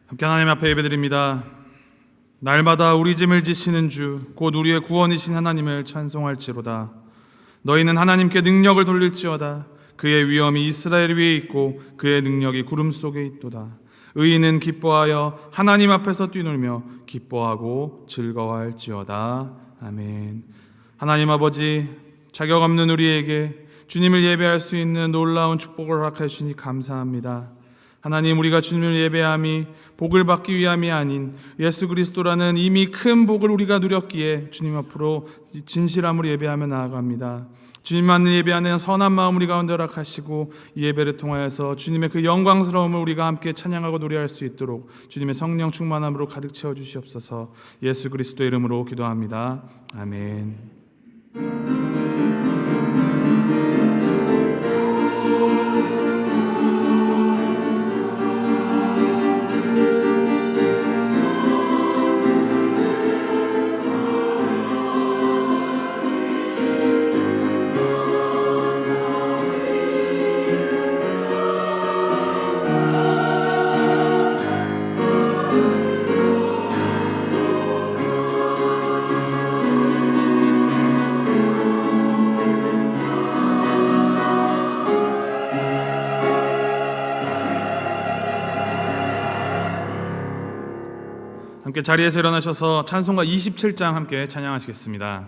함께 하나님 앞에 예배드립니다. 날마다 우리 짐을 지시는 주 곧 우리의 구원이신 하나님을 찬송할지로다. 너희는 하나님께 능력을 돌릴지어다. 그의 위엄이 이스라엘 위에 있고 그의 능력이 구름 속에 있도다. 의인은 기뻐하여 하나님 앞에서 뛰놀며 기뻐하고 즐거워할지어다. 아멘. 하나님 아버지, 자격 없는 우리에게 주님을 예배할 수 있는 놀라운 축복을 허락해 주시니 감사합니다. 하나님, 우리가 주님을 예배함이 복을 받기 위함이 아닌 예수 그리스도라는 이미 큰 복을 우리가 누렸기에 주님 앞으로 진실함으로 예배하며 나아갑니다. 주님만을 예배하는 선한 마음 우리 가운데 허락하시고 이 예배를 통하여서 주님의 그 영광스러움을 우리가 함께 찬양하고 노래할 수 있도록 주님의 성령 충만함으로 가득 채워주시옵소서. 예수 그리스도의 이름으로 기도합니다. 아멘. 함께 자리에서 일어나셔서 찬송가 27장 함께 찬양하시겠습니다.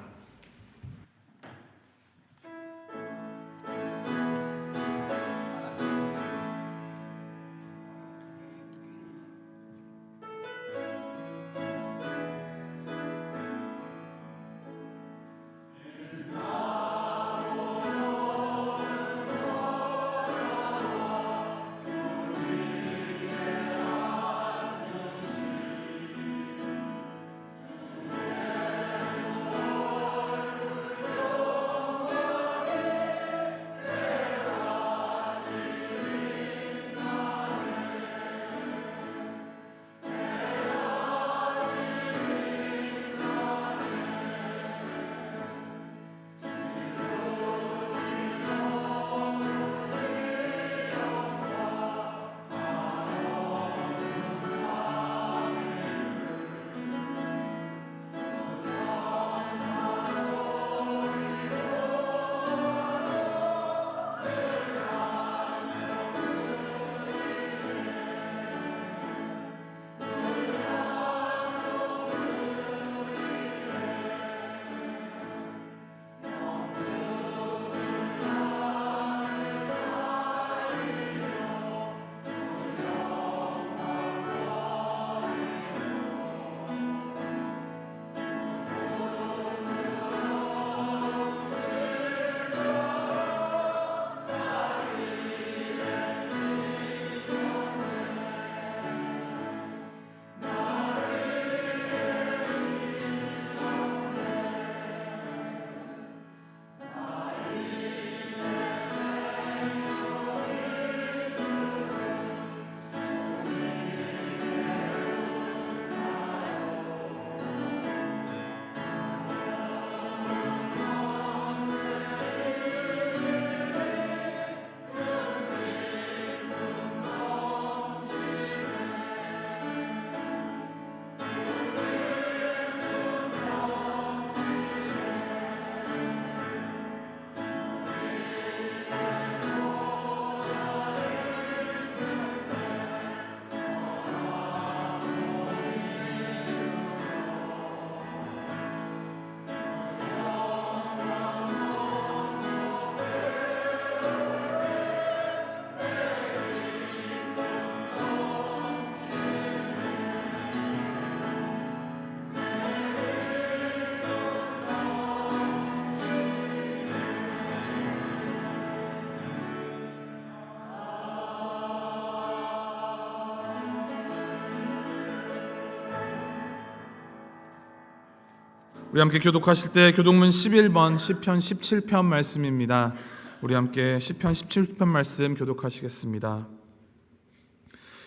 우리 함께 교독하실 때 교독문 11번 시편 17편 말씀입니다. 우리 함께 시편 17편 말씀 교독하시겠습니다.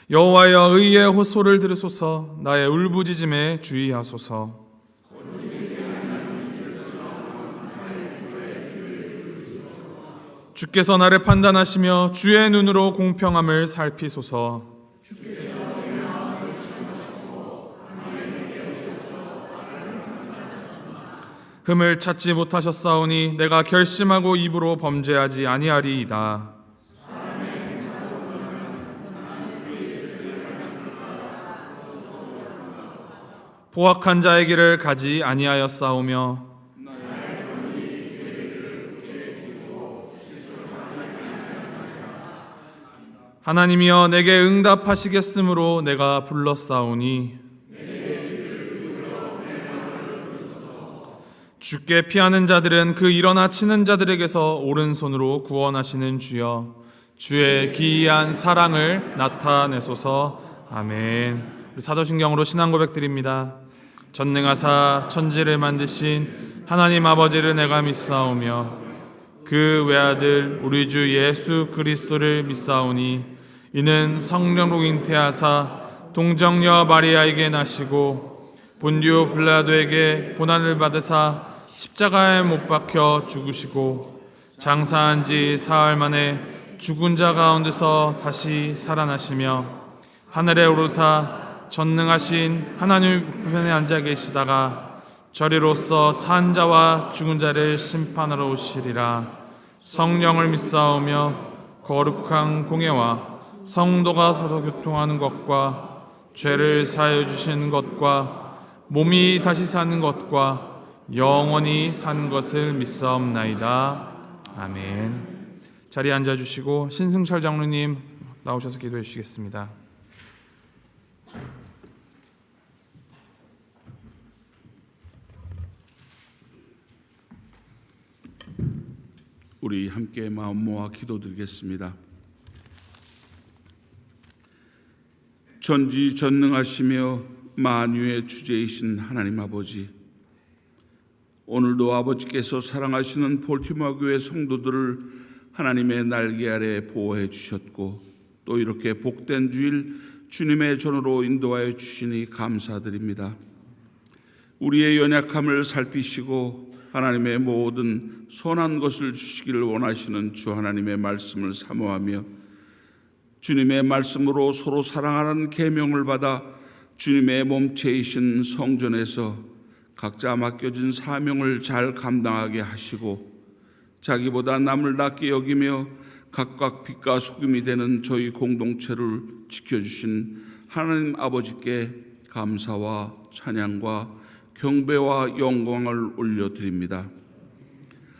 여호와여, 의의 호소를 들으소서. 나의 울부짖음에 주의하소서. 주께서 나를 판단하시며 주의 눈으로 공평함을 살피소서. 흠을 찾지 못하셨사오니 내가 결심하고 입으로 범죄하지 아니하리이다. 포악한 자의 길을 가지 아니하였사오며 하나님이여 내게 응답하시겠으므로 내가 불렀사오니 주께 피하는 자들은 그 일어나 치는 자들에게서 오른손으로 구원하시는 주여 주의 기이한 사랑을 나타내소서. 아멘. 우리 사도신경으로 신앙 고백드립니다. 전능하사 천지를 만드신 하나님 아버지를 내가 믿사오며 그 외아들 우리 주 예수 그리스도를 믿사오니 이는 성령으로 잉태하사 동정녀 마리아에게 나시고 본디오 빌라도에게 고난을 받으사 십자가에 못 박혀 죽으시고 장사한 지 사흘 만에 죽은 자 가운데서 다시 살아나시며 하늘에 오르사 전능하신 하나님 우편에 앉아 계시다가 저리로서 산 자와 죽은 자를 심판하러 오시리라. 성령을 믿사오며 거룩한 공예와 성도가 서로 교통하는 것과 죄를 사하여 주시는 것과 몸이 다시 사는 것과 영원히 사는 것을 믿사옵나이다. 아멘. 자리에 앉아주시고 신승철 장로님 나오셔서 기도해 주시겠습니다. 우리 함께 마음 모아 기도드리겠습니다. 전지전능하시며 만유의 주제이신 하나님 아버지, 오늘도 아버지께서 사랑하시는 볼티모어 교회 성도들을 하나님의 날개 아래 보호해 주셨고 또 이렇게 복된 주일 주님의 전으로 인도하여 주시니 감사드립니다. 우리의 연약함을 살피시고 하나님의 모든 선한 것을 주시기를 원하시는 주 하나님의 말씀을 사모하며 주님의 말씀으로 서로 사랑하는 계명을 받아 주님의 몸체이신 성전에서 각자 맡겨진 사명을 잘 감당하게 하시고 자기보다 남을 낮게 여기며 각각 빛과 소금이 되는 저희 공동체를 지켜주신 하나님 아버지께 감사와 찬양과 경배와 영광을 올려드립니다.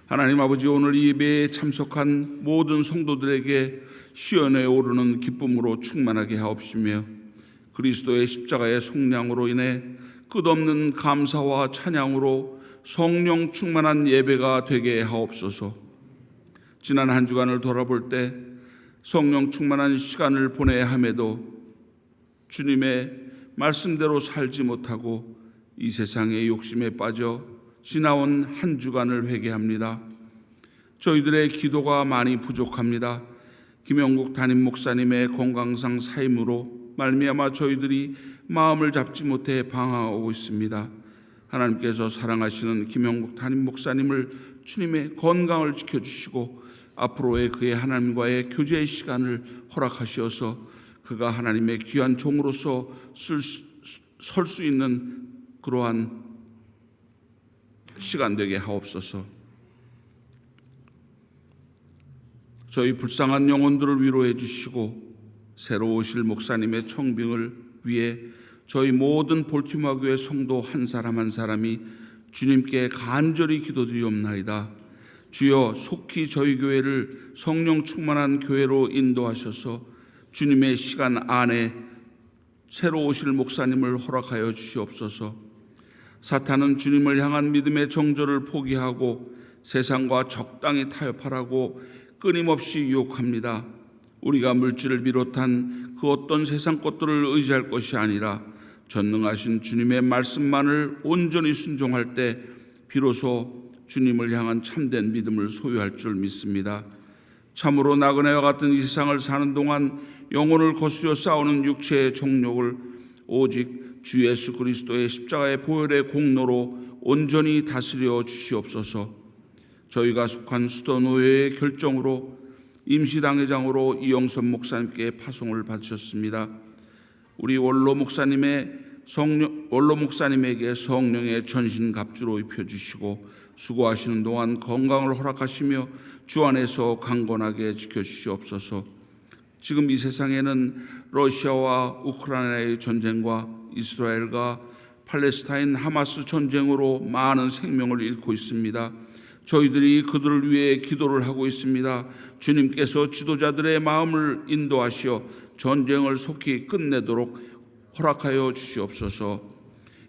하나님 아버지, 오늘 이 예배에 참석한 모든 성도들에게 시온에 오르는 기쁨으로 충만하게 하옵시며 그리스도의 십자가의 속량으로 인해 끝없는 감사와 찬양으로 성령 충만한 예배가 되게 하옵소서. 지난 한 주간을 돌아볼 때 성령 충만한 시간을 보내야 함에도 주님의 말씀대로 살지 못하고 이 세상의 욕심에 빠져 지나온 한 주간을 회개합니다. 저희들의 기도가 많이 부족합니다. 김영국 담임 목사님의 건강상 사임으로 말미암아 저희들이 마음을 잡지 못해 방황하고 있습니다. 하나님께서 사랑하시는 김영국 담임 목사님을 주님의 건강을 지켜주시고 앞으로의 그의 하나님과의 교제의 시간을 허락하시어서 그가 하나님의 귀한 종으로서 설 수 있는 그러한 시간 되게 하옵소서. 저희 불쌍한 영혼들을 위로해 주시고 새로 오실 목사님의 청빙을 위해 저희 모든 볼티모어 교회 성도 한 사람 한 사람이 주님께 간절히 기도드리옵나이다. 주여, 속히 저희 교회를 성령 충만한 교회로 인도하셔서 주님의 시간 안에 새로 오실 목사님을 허락하여 주시옵소서. 사탄은 주님을 향한 믿음의 정절을 포기하고 세상과 적당히 타협하라고 끊임없이 유혹합니다. 우리가 물질을 비롯한 그 어떤 세상 것들을 의지할 것이 아니라 전능하신 주님의 말씀만을 온전히 순종할 때 비로소 주님을 향한 참된 믿음을 소유할 줄 믿습니다. 참으로 나그네와 같은 이 세상을 사는 동안 영혼을 거스려 싸우는 육체의 정욕을 오직 주 예수 그리스도의 십자가의 보혈의 공로로 온전히 다스려 주시옵소서. 저희가 속한 수도노예의 결정으로 임시당회장으로 이영선 목사님께 파송을 받으셨습니다. 우리 원로 목사님에게 성령의 전신갑주로 입혀주시고 수고하시는 동안 건강을 허락하시며 주 안에서 강건하게 지켜주시옵소서. 지금 이 세상에는 러시아와 우크라이나의 전쟁과 이스라엘과 팔레스타인 하마스 전쟁으로 많은 생명을 잃고 있습니다. 저희들이 그들을 위해 기도를 하고 있습니다. 주님께서 지도자들의 마음을 인도하시어 전쟁을 속히 끝내도록 허락하여 주시옵소서.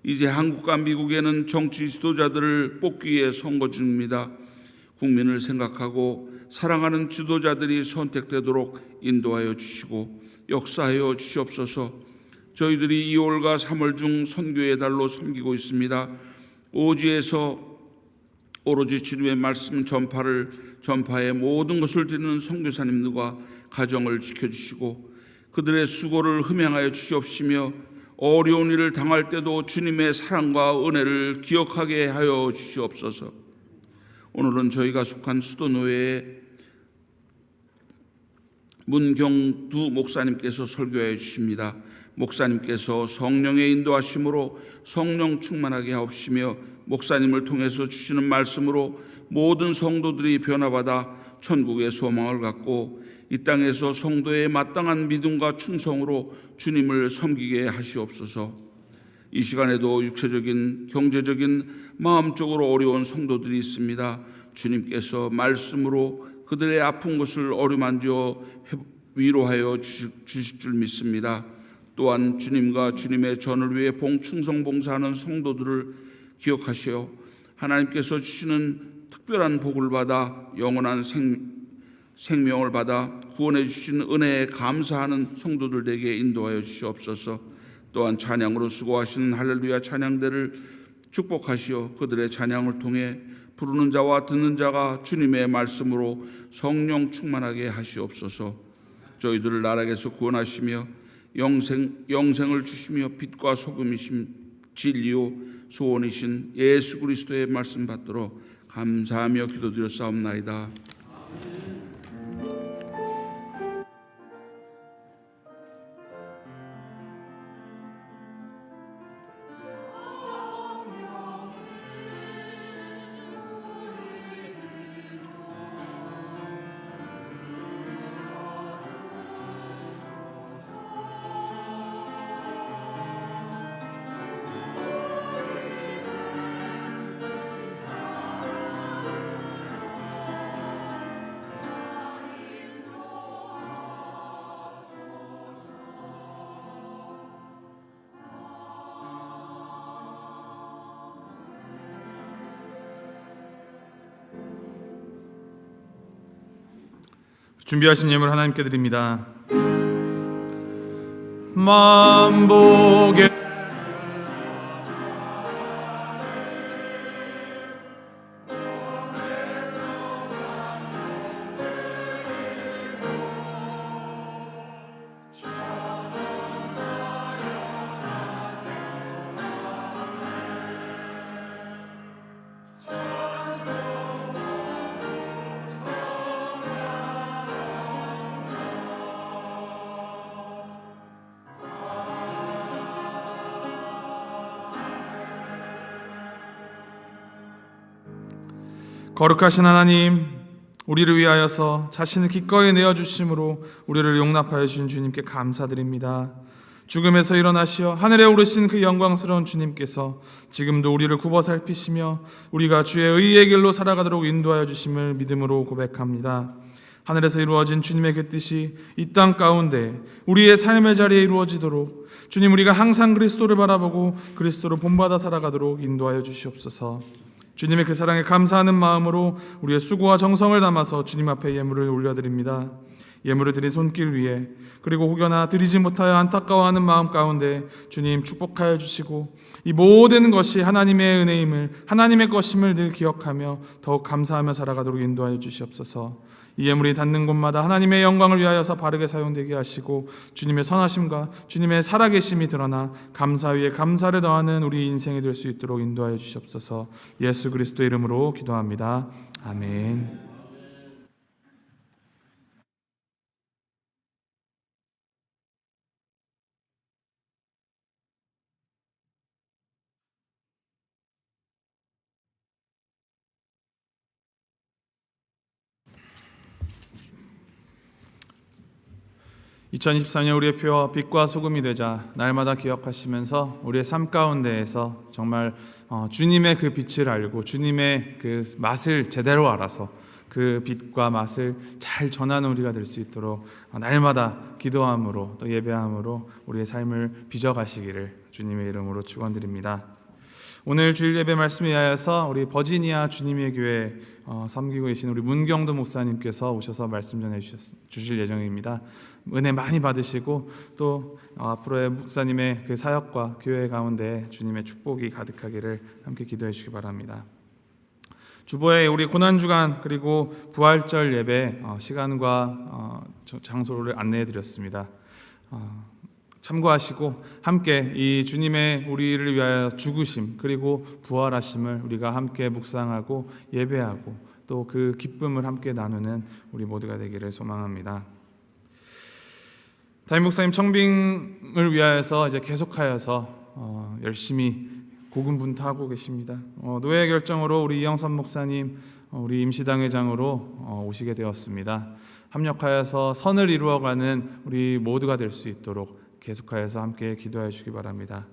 이제 한국과 미국에는 정치 지도자들을 뽑기 위해 선거 중입니다. 국민을 생각하고 사랑하는 지도자들이 선택되도록 인도하여 주시고 역사하여 주시옵소서. 저희들이 2월과 3월 중 선교의 달로 섬기고 있습니다. 오지에서 오로지 주님의 말씀 전파에 모든 것을 드리는 선교사님들과 가정을 지켜주시고 그들의 수고를 흠양하여 주시옵시며 어려운 일을 당할 때도 주님의 사랑과 은혜를 기억하게 하여 주시옵소서. 오늘은 저희가 속한 수도노회의 문경두 목사님께서 설교해 주십니다. 목사님께서 성령의 인도하심으로 성령 충만하게 하옵시며 목사님을 통해서 주시는 말씀으로 모든 성도들이 변화받아 천국의 소망을 갖고 이 땅에서 성도의 마땅한 믿음과 충성으로 주님을 섬기게 하시옵소서. 이 시간에도 육체적인, 경제적인, 마음적으로 어려운 성도들이 있습니다. 주님께서 말씀으로 그들의 아픈 것을 어루만져 위로하여 주실 줄 믿습니다. 또한 주님과 주님의 전을 위해 충성 봉사하는 성도들을 기억하시어 하나님께서 주시는 특별한 복을 받아 영원한 생명을 받아 구원해 주신 은혜에 감사하는 성도들에게 인도하여 주시옵소서. 또한 찬양으로 수고하시는 할렐루야 찬양대를 축복하시어 그들의 찬양을 통해 부르는 자와 듣는 자가 주님의 말씀으로 성령 충만하게 하시옵소서. 저희들을 나락에서 구원하시며 영생을 주시며 빛과 소금이신 진리요 소원이신 예수 그리스도의 말씀 받들어 감사하며 기도드렸사옵나이다. 준비하신 예물 하나님께 드립니다. 만복의 거룩하신 하나님, 우리를 위하여서 자신을 기꺼이 내어주심으로 우리를 용납하여 주신 주님께 감사드립니다. 죽음에서 일어나시어 하늘에 오르신 그 영광스러운 주님께서 지금도 우리를 굽어 살피시며 우리가 주의 의의 길로 살아가도록 인도하여 주심을 믿음으로 고백합니다. 하늘에서 이루어진 주님의 그 뜻이 이 땅 가운데 우리의 삶의 자리에 이루어지도록 주님, 우리가 항상 그리스도를 바라보고 그리스도로 본받아 살아가도록 인도하여 주시옵소서. 주님의 그 사랑에 감사하는 마음으로 우리의 수고와 정성을 담아서 주님 앞에 예물을 올려드립니다. 예물을 드린 손길 위에 그리고 혹여나 드리지 못하여 안타까워하는 마음 가운데 주님 축복하여 주시고 이 모든 것이 하나님의 은혜임을, 하나님의 것임을 늘 기억하며 더욱 감사하며 살아가도록 인도하여 주시옵소서. 이 예물이 닿는 곳마다 하나님의 영광을 위하여서 바르게 사용되게 하시고 주님의 선하심과 주님의 살아계심이 드러나 감사 위에 감사를 더하는 우리 인생이 될 수 있도록 인도하여 주시옵소서. 예수 그리스도의 이름으로 기도합니다. 아멘. 2024년 우리의 표 빛과 소금이 되자 날마다 기억하시면서 우리의 삶 가운데에서 정말 주님의 그 빛을 알고 주님의 그 맛을 제대로 알아서 그 빛과 맛을 잘 전하는 우리가 될 수 있도록 날마다 기도함으로 또 예배함으로 우리의 삶을 빚어가시기를 주님의 이름으로 축원드립니다. 오늘 주일 예배 말씀에 의하여서 우리 버지니아 주님의 교회 섬기고 계신 우리 문경도 목사님께서 오셔서 말씀 전해 주실 예정입니다. 은혜 많이 받으시고 또 앞으로의 목사님의 그 사역과 교회 가운데 주님의 축복이 가득하기를 함께 기도해 주시기 바랍니다. 주보에 우리 고난주간 그리고 부활절 예배 시간과 장소를 안내해 드렸습니다. 참고하시고 함께 이 주님의 우리를 위하여 죽으심 그리고 부활하심을 우리가 함께 묵상하고 예배하고 또 그 기쁨을 함께 나누는 우리 모두가 되기를 소망합니다. 담임 목사님 청빙을 위하여서 이제 계속하여서 열심히 고군분투하고 계십니다. 노예 결정으로 우리 이영선 목사님 우리 임시당회장으로 오시게 되었습니다. 합력하여서 선을 이루어가는 우리 모두가 될 수 있도록 계속하여서 함께 기도해 주시기 바랍니다.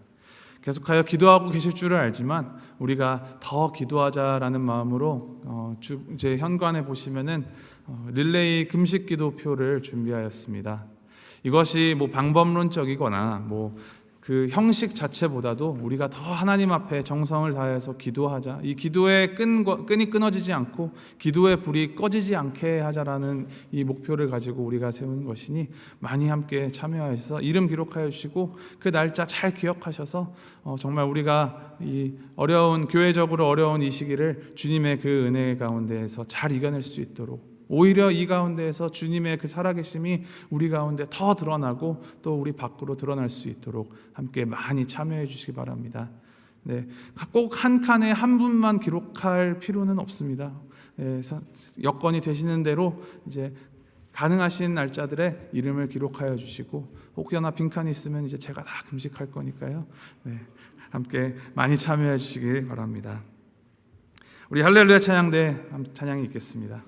계속하여 기도하고 계실 줄을 알지만 우리가 더 기도하자라는 마음으로 이제 현관에 보시면은 릴레이 금식 기도표를 준비하였습니다. 이것이 뭐 방법론적이거나 뭐 그 형식 자체보다도 우리가 더 하나님 앞에 정성을 다해서 기도하자, 이 기도의 끈이 끊어지지 않고 기도의 불이 꺼지지 않게 하자라는 이 목표를 가지고 우리가 세우는 것이니 많이 함께 참여하셔서 이름 기록하여 주시고 그 날짜 잘 기억하셔서 정말 우리가 이 교회적으로 어려운 이 시기를 주님의 그 은혜 가운데에서 잘 이겨낼 수 있도록, 오히려 이 가운데에서 주님의 그 살아계심이 우리 가운데 더 드러나고 또 우리 밖으로 드러날 수 있도록 함께 많이 참여해 주시기 바랍니다. 네, 꼭 한 칸에 한 분만 기록할 필요는 없습니다. 여건이 되시는 대로 이제 가능하신 날짜들에 이름을 기록하여 주시고 혹여나 빈칸이 있으면 이제 제가 다 금식할 거니까요. 네, 함께 많이 참여해 주시기 바랍니다. 우리 할렐루야 찬양대 찬양이 있겠습니다.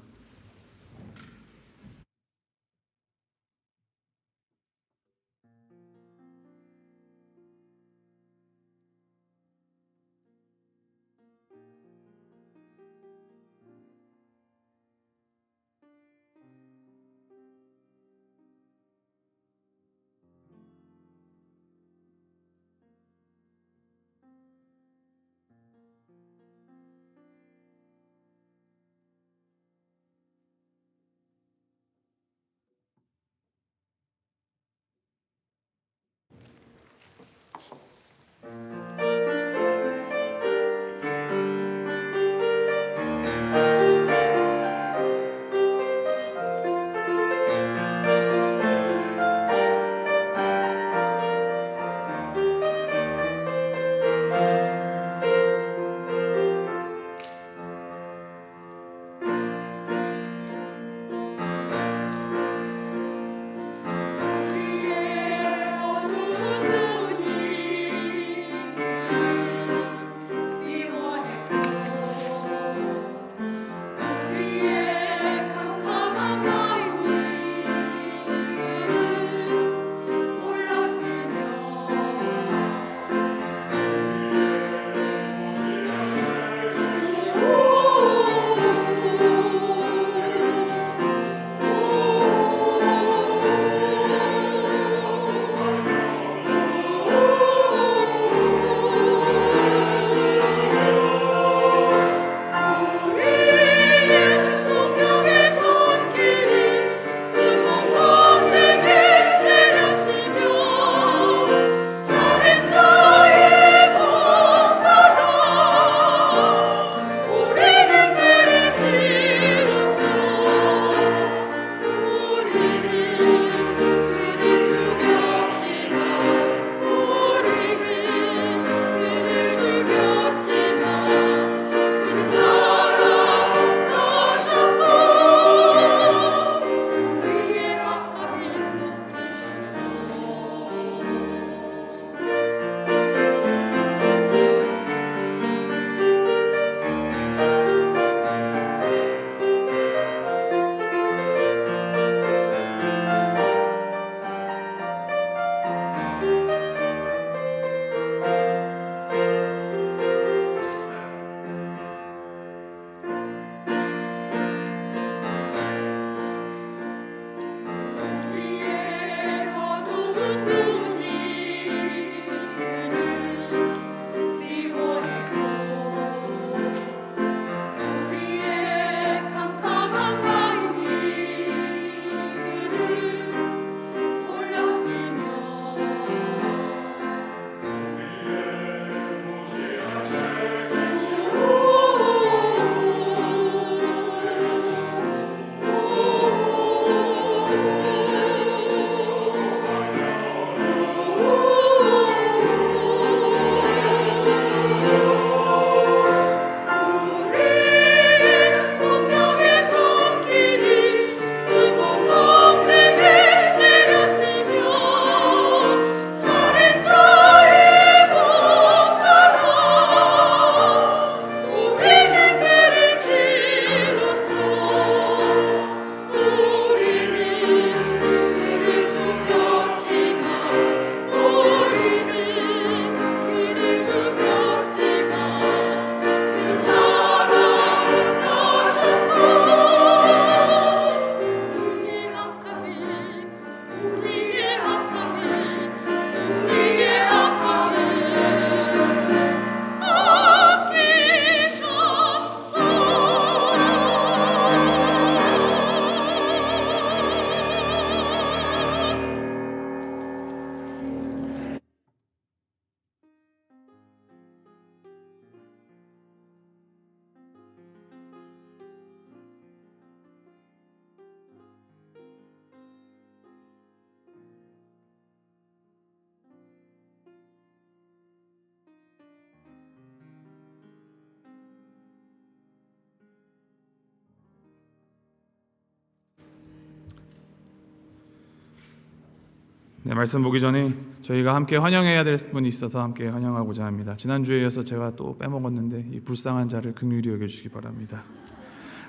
네, 말씀 보기 전에 저희가 함께 환영해야 될 분이 있어서 함께 환영하고자 합니다. 지난주에 이어서 제가 또 빼먹었는데 이 불쌍한 자를 긍휼히 여겨주시기 바랍니다.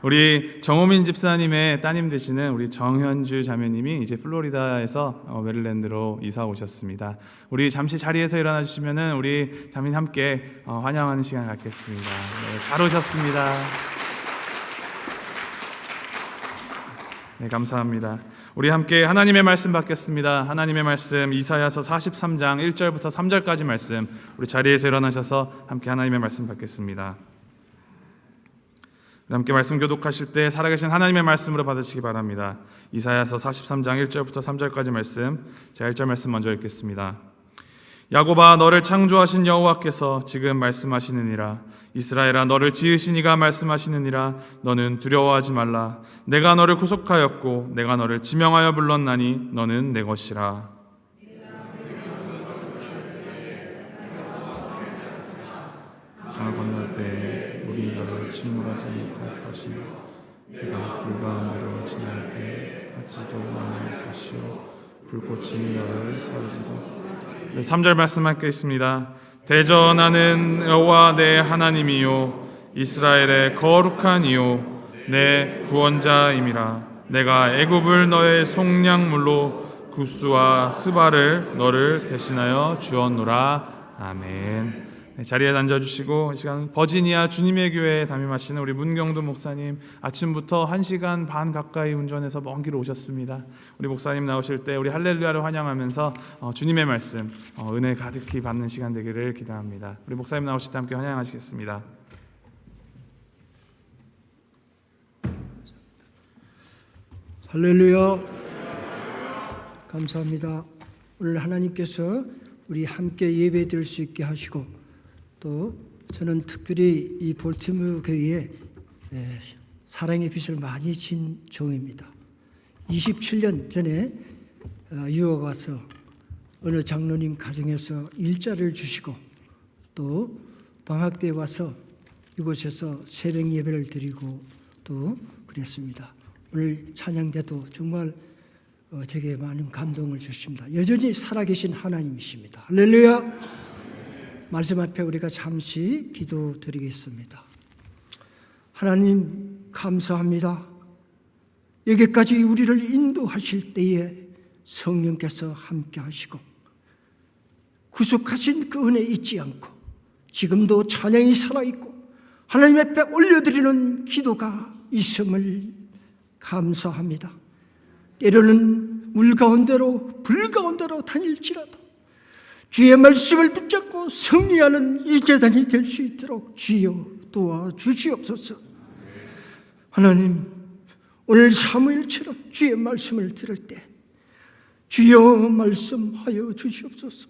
우리 정호민 집사님의 따님 되시는 우리 정현주 자매님이 이제 플로리다에서 메릴랜드로 이사 오셨습니다. 우리 잠시 자리에서 일어나 주시면은 우리 자매님 함께 환영하는 시간 갖겠습니다. 네, 잘 오셨습니다. 네, 감사합니다. 우리 함께 하나님의 말씀 받겠습니다. 하나님의 말씀 이사야서 43장 1절부터 3절까지 말씀, 우리 자리에서 일어나셔서 함께 하나님의 말씀 받겠습니다. 함께 말씀 교독하실 때 살아계신 하나님의 말씀으로 받으시기 바랍니다. 이사야서 43장 1절부터 3절까지 말씀, 제가 1절 말씀 먼저 읽겠습니다. 야곱아, 너를 창조하신 여호와께서 지금 말씀하시느니라. 이스라엘아, 너를 지으신 이가 말씀하시느니라. 너는 두려워하지 말라. 내가 너를 구속하였고 내가 너를 지명하여 불렀나니 너는 내 것이라. 강을 건널 때 물이 너를 침몰하지 못할 것이며 그가 불가운데로 지날 때 타지도 않을 것이요 불꽃이 너를 사르지도. 3절 말씀하겠습니다. 대전하는 여호와 내 하나님이요 이스라엘의 거룩한 이요 내 구원자임이라. 내가 애굽을 너의 속량물로 구스와 스바를 너를 대신하여 주었노라. 아멘. 네, 자리에 앉아주시고 이 시간 버지니아 주님의 교회에 담임하시는 우리 문경두 목사님, 아침부터 1시간 반 가까이 운전해서 먼 길 오셨습니다. 우리 목사님 나오실 때 우리 할렐루야를 환영하면서 주님의 말씀 은혜 가득히 받는 시간 되기를 기도합니다. 우리 목사님 나오실 때 함께 환영하시겠습니다. 할렐루야. 감사합니다. 오늘 하나님께서 우리 함께 예배 드릴 수 있게 하시고, 또 저는 특별히 이 볼티모어 교회에 사랑의 빛을 많이 진 종입니다. 27년 전에 유학 와서 어느 장로님 가정에서 일자를 주시고, 또 방학 때 와서 이곳에서 새벽 예배를 드리고 또 그랬습니다. 오늘 찬양 때도 정말 제게 많은 감동을 주십니다. 여전히 살아계신 하나님이십니다. 할렐루야. 말씀 앞에 우리가 잠시 기도드리겠습니다. 하나님 감사합니다. 여기까지 우리를 인도하실 때에 성령께서 함께 하시고 구속하신 그 은혜 잊지 않고 지금도 찬양이 살아있고 하나님 앞에 올려드리는 기도가 있음을 감사합니다. 때로는 물 가운데로 불 가운데로 다닐지라도 주의 말씀을 붙잡고 승리하는 이 제단이 될 수 있도록 주여 도와주시옵소서. 하나님, 오늘 사무엘처럼 주의 말씀을 들을 때 주여 말씀하여 주시옵소서.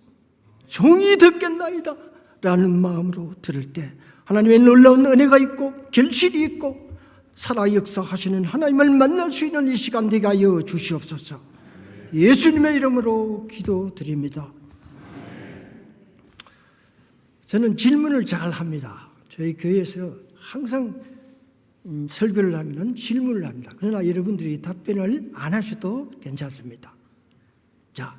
종이 듣겠나이다 라는 마음으로 들을 때 하나님의 놀라운 은혜가 있고 결실이 있고 살아 역사하시는 하나님을 만날 수 있는 이 시간 되게 하여 주시옵소서. 예수님의 이름으로 기도드립니다. 저는 질문을 잘 합니다. 저희 교회에서 항상 설교를 하면 질문을 합니다. 그러나 여러분들이 답변을 안 하셔도 괜찮습니다. 자,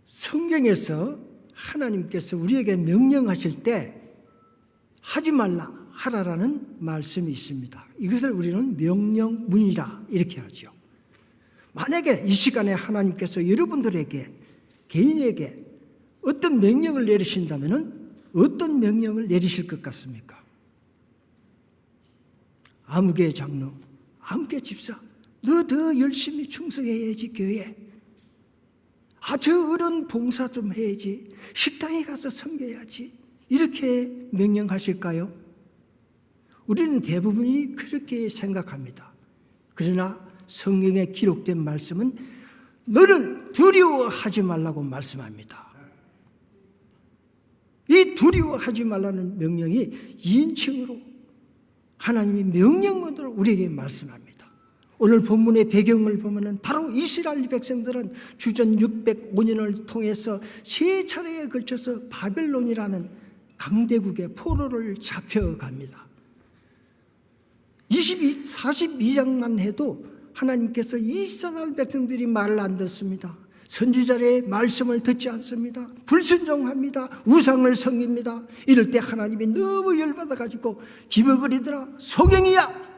성경에서 하나님께서 우리에게 명령하실 때 하지 말라, 하라라는 말씀이 있습니다. 이것을 우리는 명령문이라 이렇게 하죠. 만약에 이 시간에 하나님께서 여러분들에게, 개인에게 어떤 명령을 내리신다면 어떤 명령을 내리실 것 같습니까? 아무개 장로, 아무개 집사, 너 더 열심히 충성해야지 교회에. 저 어른 봉사 좀 해야지. 식당에 가서 섬겨야지. 이렇게 명령하실까요? 우리는 대부분이 그렇게 생각합니다. 그러나 성경에 기록된 말씀은 너는 두려워하지 말라고 말씀합니다. 이 두려워하지 말라는 명령이 2인칭으로 하나님이 명령문으로 우리에게 말씀합니다. 오늘 본문의 배경을 보면 바로 이스라엘 백성들은 주전 605년을 통해서 세 차례에 걸쳐서 바벨론이라는 강대국의 포로를 잡혀갑니다. 42장만 해도 하나님께서 이스라엘 백성들이 말을 안 듣습니다. 선지자의 말씀을 듣지 않습니다. 불순종합니다. 우상을 섬깁니다. 이럴 때 하나님이 너무 열받아가지고 기버거리더라. 소경이야,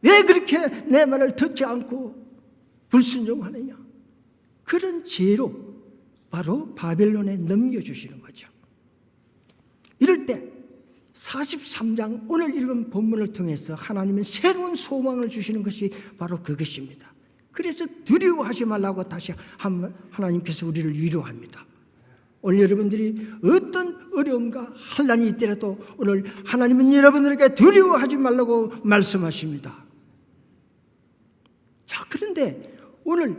왜 그렇게 내 말을 듣지 않고 불순종하느냐. 그런 죄로 바로 바벨론에 넘겨주시는 거죠. 이럴 때 43장 오늘 읽은 본문을 통해서 하나님은 새로운 소망을 주시는 것이 바로 그것입니다. 그래서 두려워하지 말라고 다시 하나님께서 우리를 위로합니다. 오늘 여러분들이 어떤 어려움과 환난이 있더라도 오늘 하나님은 여러분들에게 두려워하지 말라고 말씀하십니다. 자, 그런데 오늘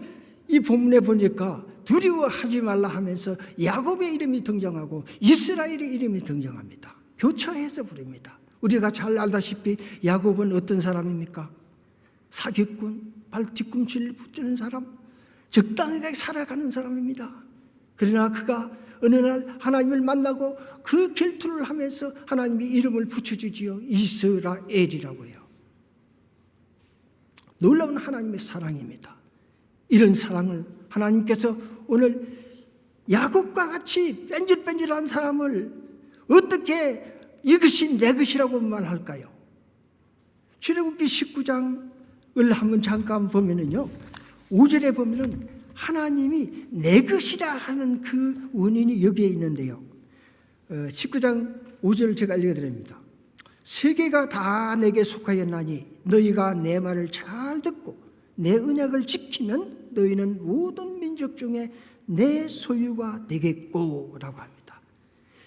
이 본문에 보니까 두려워하지 말라 하면서 야곱의 이름이 등장하고 이스라엘의 이름이 등장합니다. 교차해서 부릅니다. 우리가 잘 알다시피 야곱은 어떤 사람입니까? 사기꾼, 발 뒤꿈치를 붙이는 사람, 적당하게 살아가는 사람입니다. 그러나 그가 어느 날 하나님을 만나고 그 결투를 하면서 하나님이 이름을 붙여주지요. 이스라엘이라고요. 놀라운 하나님의 사랑입니다. 이런 사랑을 하나님께서 오늘 야곱과 같이 뺀질뺀질한 사람을 어떻게 이것이 내 것이라고 말할까요? 출애굽기 19장을 한번 잠깐 보면은요, 5절에 보면은 하나님이 내 것이라 하는 그 원인이 여기에 있는데요. 19장 5절을 제가 읽어드립니다. 세계가 다 내게 속하였나니 너희가 내 말을 잘 듣고 내 언약을 지키면 너희는 모든 민족 중에 내 소유가 되겠고 라고 합니다.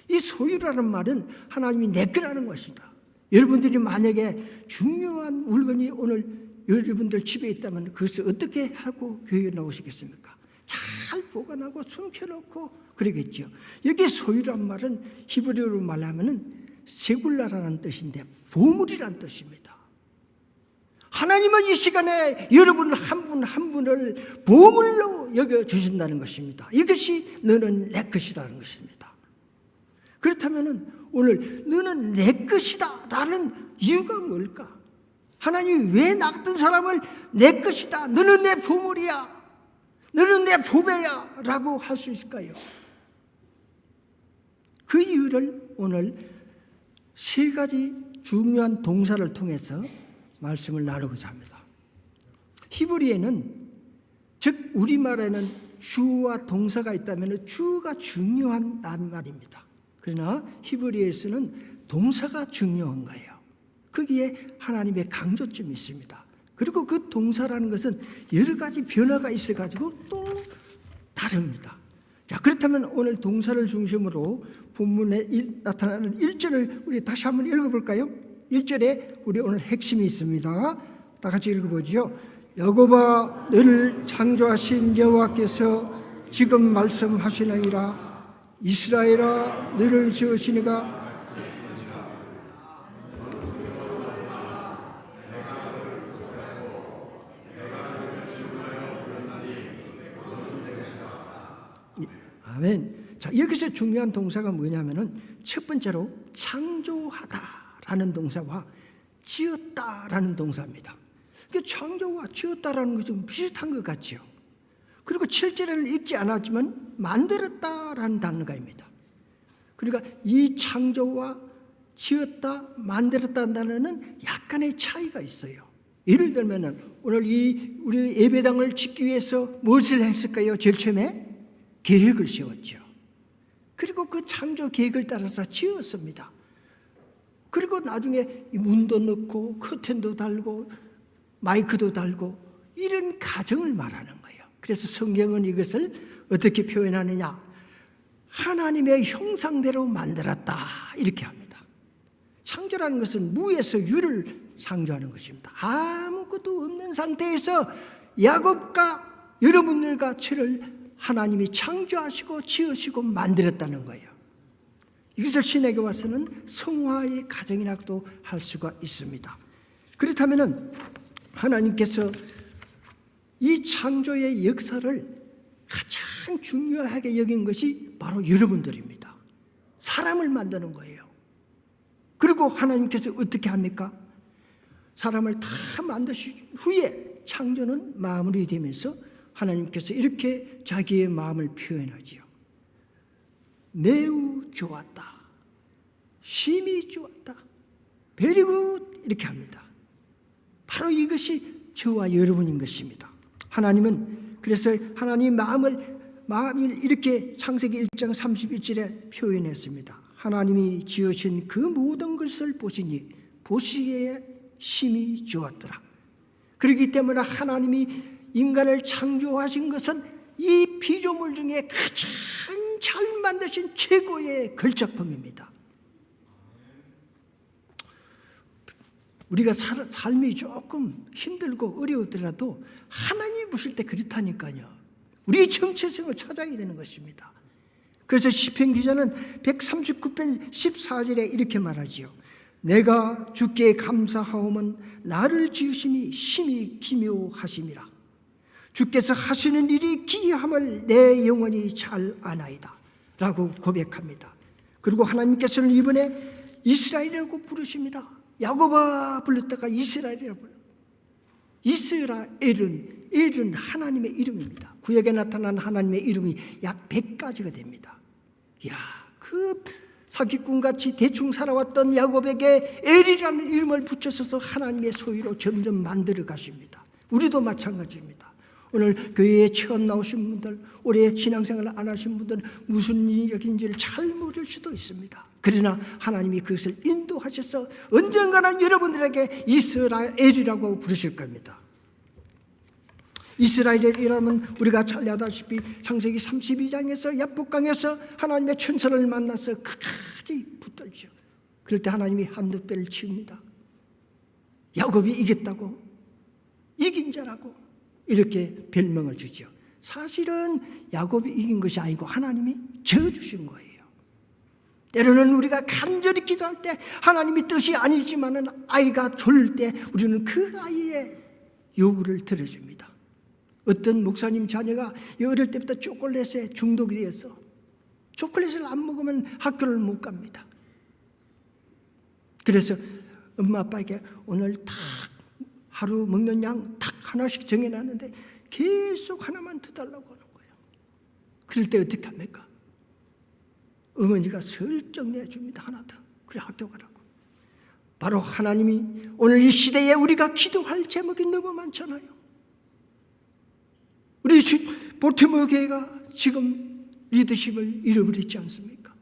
이 소유라는 말은 하나님이 내 거라는 것입니다. 여러분들이 만약에 중요한 물건이 오늘 여러분들 집에 있다면 그것을 어떻게 하고 교회에 나오시겠습니까? 잘 보관하고 숨겨놓고 그러겠죠. 여기 소유란 말은 히브리어로 말하면 세굴라라는 뜻인데 보물이란 뜻입니다. 하나님은 이 시간에 여러분 한 분 한 분을 보물로 여겨주신다는 것입니다. 이것이 너는 내 것이라는 것입니다. 그렇다면 오늘 너는 내 것이다 라는 이유가 뭘까? 하나님이 왜 나 같은 사람을 내 것이다, 너는 내 보물이야, 너는 내 보배야 라고 할 수 있을까요? 그 이유를 오늘 세 가지 중요한 동사를 통해서 말씀을 나누고자 합니다. 히브리에는, 즉 우리말에는 주어와 동사가 있다면 주어가 중요한 말입니다. 그러나 히브리에서는 동사가 중요한 거예요. 거기에 하나님의 강조점이 있습니다. 그리고 그 동사라는 것은 여러 가지 변화가 있어가지고 또 다릅니다. 자, 그렇다면 오늘 동사를 중심으로 본문에 나타나는 1절을 우리 다시 한번 읽어볼까요? 1절에 우리 오늘 핵심이 있습니다. 다 같이 읽어보죠. 야곱아, 너를 창조하신 여호와께서 지금 말씀하시느니라. 이스라엘아, 너를 지으시니가 아멘. 자, 여기서 중요한 동사가 뭐냐면은 첫 번째로 창조하다라는 동사와 지었다라는 동사입니다. 창조와 지었다라는 것은 비슷한 것 같죠. 그리고 7절에는 읽지 않았지만 만들었다라는 단어가입니다. 그러니까 이 창조와 지었다, 만들었다는 단어는 약간의 차이가 있어요. 예를 들면은 오늘 우리 예배당을 짓기 위해서 무엇을 했을까요? 제일 처음에 계획을 세웠죠. 그리고 그 창조 계획을 따라서 지었습니다. 그리고 나중에 문도 넣고 커튼도 달고 마이크도 달고 이런 과정을 말하는 거예요. 그래서 성경은 이것을 어떻게 표현하느냐? 하나님의 형상대로 만들었다 이렇게 합니다. 창조라는 것은 무에서 유를 창조하는 것입니다. 아무것도 없는 상태에서 야곱과 여러분들과 저를 하나님이 창조하시고 지으시고 만들었다는 거예요. 이것을 신에게 와서는 성화의 과정이라고도 할 수가 있습니다. 그렇다면 하나님께서 이 창조의 역사를 가장 중요하게 여긴 것이 바로 여러분들입니다. 사람을 만드는 거예요. 그리고 하나님께서 어떻게 합니까? 사람을 다 만드신 후에 창조는 마무리되면서 하나님께서 이렇게 자기의 마음을 표현하지요. 매우 좋았다. 심히 좋았다. very good 이렇게 합니다. 바로 이것이 저와 여러분인 것입니다. 하나님은 그래서 하나님 마음을 이렇게 창세기 1장 31절에 표현했습니다. 하나님이 지으신 그 모든 것을 보시니 보시기에 심히 좋았더라. 그렇기 때문에 하나님이 인간을 창조하신 것은 이 피조물 중에 가장 잘 만드신 최고의 걸작품입니다. 우리가 삶이 조금 힘들고 어려우더라도 하나님이 보실 때 그렇다니까요. 우리의 정체성을 찾아야 되는 것입니다. 그래서 시편 기자는 139편 14절에 이렇게 말하지요. 내가 주께 감사하오면 나를 지으심이 심히 기묘하심이라. 주께서 하시는 일이 기이함을 내 영혼이 잘 아나이다 라고 고백합니다. 그리고 하나님께서는 이번에 이스라엘이라고 부르십니다. 야곱아 불렀다가 이스라엘이라고 불러요. 이스라엘은 하나님의 이름입니다. 구약에 나타난 하나님의 이름이 약 100가지가 됩니다. 그 사기꾼같이 대충 살아왔던 야곱에게 엘이라는 이름을 붙여서 하나님의 소유로 점점 만들어 가십니다. 우리도 마찬가지입니다. 오늘 교회에 처음 나오신 분들, 올해 신앙생활을 안 하신 분들 무슨 일인지를 잘 모를 수도 있습니다. 그러나 하나님이 그것을 인도하셔서 언젠가는 여러분들에게 이스라엘이라고 부르실 겁니다. 이스라엘이라면 우리가 잘 아다시피 창세기 32장에서 야복강에서 하나님의 천사를 만나서 끝까지 붙들죠. 그럴 때 하나님이 한두 배를 치웁니다. 야곱이 이겼다고, 이긴 자라고 이렇게 별명을 주죠. 사실은 야곱이 이긴 것이 아니고 하나님이 져주신 거예요. 때로는 우리가 간절히 기도할 때 하나님이 뜻이 아니지만은 아이가 졸 때 우리는 그 아이의 요구를 들어줍니다. 어떤 목사님 자녀가 어릴 때부터 초콜릿에 중독이 되어서 초콜릿을 안 먹으면 학교를 못 갑니다. 그래서 엄마 아빠에게 오늘 딱 하루 먹는 양 딱 하나씩 정해놨는데 계속 하나만 더 달라고 하는 거예요. 그럴 때 어떻게 합니까? 어머니가 슬쩍 내줍니다. 하나 더. 그래 학교 가라고. 바로 하나님이 오늘 이 시대에 우리가 기도할 제목이 너무 많잖아요. 우리 볼티모어 교회가 지금 리더십을 잃어버리지 않습니까?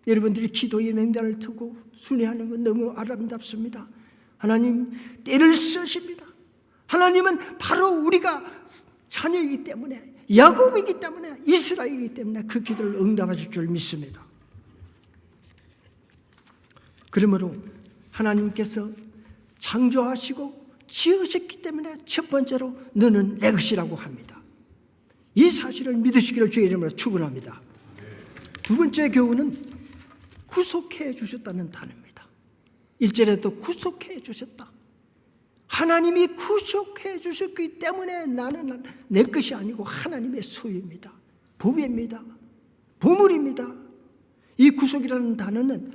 여러분들이 기도의 맹단을 트고 순회하는 건 너무 아름답습니다. 하나님 때를 쓰십니다. 하나님은 바로 우리가 자녀이기 때문에, 야곱이기 때문에, 이스라엘이기 때문에 그 기도를 응답하실 줄 믿습니다. 그러므로 하나님께서 창조하시고 지으셨기 때문에 첫 번째로 너는 내 것이라고 합니다. 이 사실을 믿으시기를 주의 이름으로 축원합니다. 두 번째 교훈은 구속해 주셨다는 단어입니다. 1절에도 구속해 주셨다. 하나님이 구속해 주셨기 때문에 나는 내 것이 아니고 하나님의 소유입니다. 보배입니다. 보물입니다. 이 구속이라는 단어는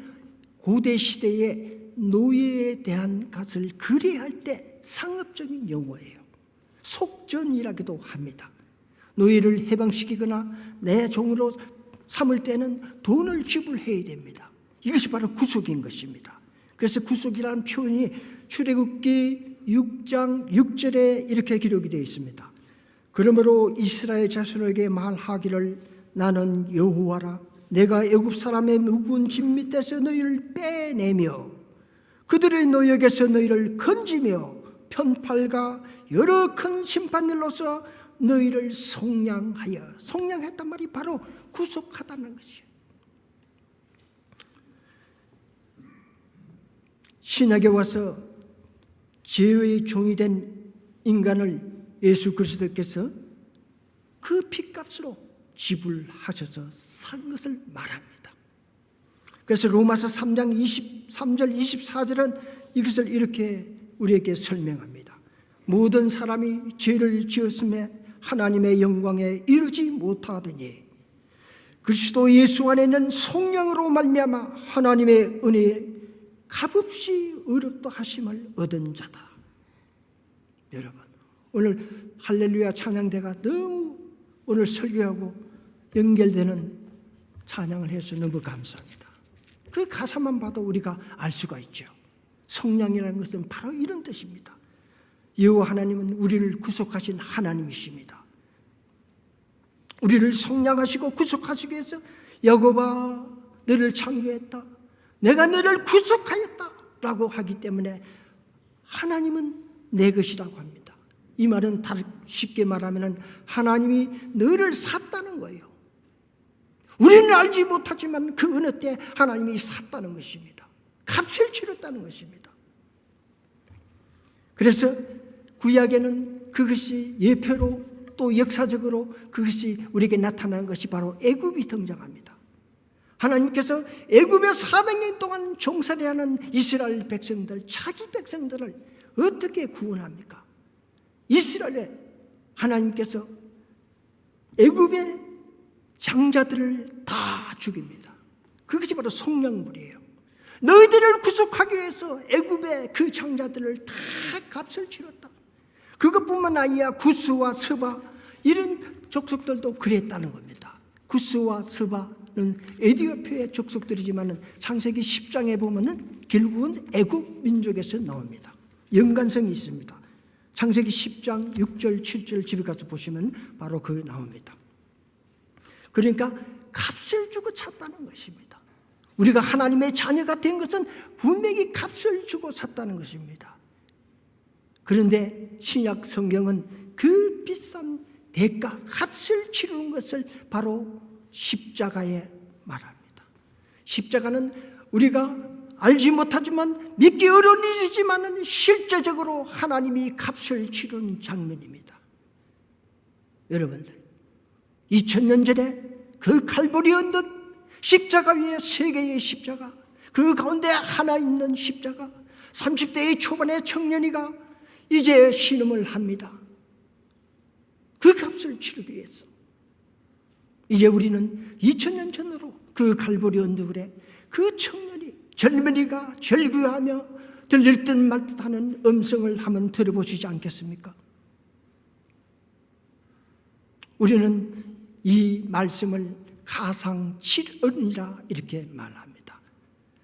고대 시대의 노예에 대한 것을 거래할 때 상업적인 용어예요. 속전이라고도 합니다. 노예를 해방시키거나 내 종으로 삼을 때는 돈을 지불해야 됩니다. 이것이 바로 구속인 것입니다. 그래서 구속이라는 표현이 출애굽기 6장 6절에 이렇게 기록이 되어 있습니다. 그러므로 이스라엘 자손에게 말하기를 나는 여호와라. 내가 애굽 사람의 묵은 집 밑에서 너희를 빼내며 그들의 노역에서 너희를 건지며 편팔과 여러 큰 심판들로서 너희를 속량하여, 속량했단 말이 바로 구속하다는 것이에요. 신약에 와서 죄의 종이 된 인간을 예수 그리스도께서 그 핏값으로 지불하셔서 산 것을 말합니다. 그래서 로마서 3장 23절 24절은 이것을 이렇게 우리에게 설명합니다. 모든 사람이 죄를 지었음에 하나님의 영광에 이르지 못하더니 그리스도 예수 안에 있는 속량으로 말미암아 하나님의 은혜에 값없이 의롭다 하심을 얻은 자다. 여러분, 오늘 할렐루야 찬양대가 너무 오늘 설교하고 연결되는 찬양을 해서 너무 감사합니다. 그 가사만 봐도 우리가 알 수가 있죠. 성령이라는 것은 바로 이런 뜻입니다. 여호와 하나님은 우리를 구속하신 하나님이십니다. 우리를 속량하시고 구속하시기 위해서 야곱아 너를 창조했다, 내가 너를 구속하였다 라고 하기 때문에 하나님은 내 것이라고 합니다. 이 말은 쉽게 말하면 하나님이 너를 샀다는 거예요. 우리는 알지 못하지만 그 어느 때 하나님이 샀다는 것입니다. 값을 치렀다는 것입니다. 그래서 구약에는 그것이 예표로 또 역사적으로 그것이 우리에게 나타나는 것이 바로 애굽이 등장합니다. 하나님께서 애굽에 400년 동안 종살이하는 이스라엘 백성들, 자기 백성들을 어떻게 구원합니까? 이스라엘에 하나님께서 애굽의 장자들을 다 죽입니다. 그것이 바로 속량물이에요. 너희들을 구속하기 위해서 애굽의 그 장자들을 다 값을 치렀다. 그것뿐만 아니라 구스와 스바 이런 족속들도 그랬다는 겁니다. 구스와 스바는 에티오피아의 족속들이지만 창세기 10장에 보면은 결국은 애굽 민족에서 나옵니다. 연관성이 있습니다. 창세기 10장 6절 7절 집에 가서 보시면 바로 그게 나옵니다. 그러니까 값을 주고 샀다는 것입니다. 우리가 하나님의 자녀가 된 것은 분명히 값을 주고 샀다는 것입니다. 그런데 신약 성경은 그 비싼 대가, 값을 치르는 것을 바로 십자가에 말합니다. 십자가는 우리가 알지 못하지만 믿기 어려운 일이지만 실제적으로 하나님이 값을 치른 장면입니다. 여러분들 2000년 전에 그 칼보리 언덕 십자가 위에 세 개의 십자가, 그 가운데 하나 있는 십자가, 30대의 초반의 청년이가 이제 신음을 합니다. 그 값을 치르기 위해서 이제 우리는 2000년 전으로 그 칼보리 언덕에 그 청년이, 젊은이가 절규하며 들릴 듯 말 듯하는 음성을 한번 들어보시지 않겠습니까? 우리는 이 말씀을 가상칠언이라 이렇게 말합니다.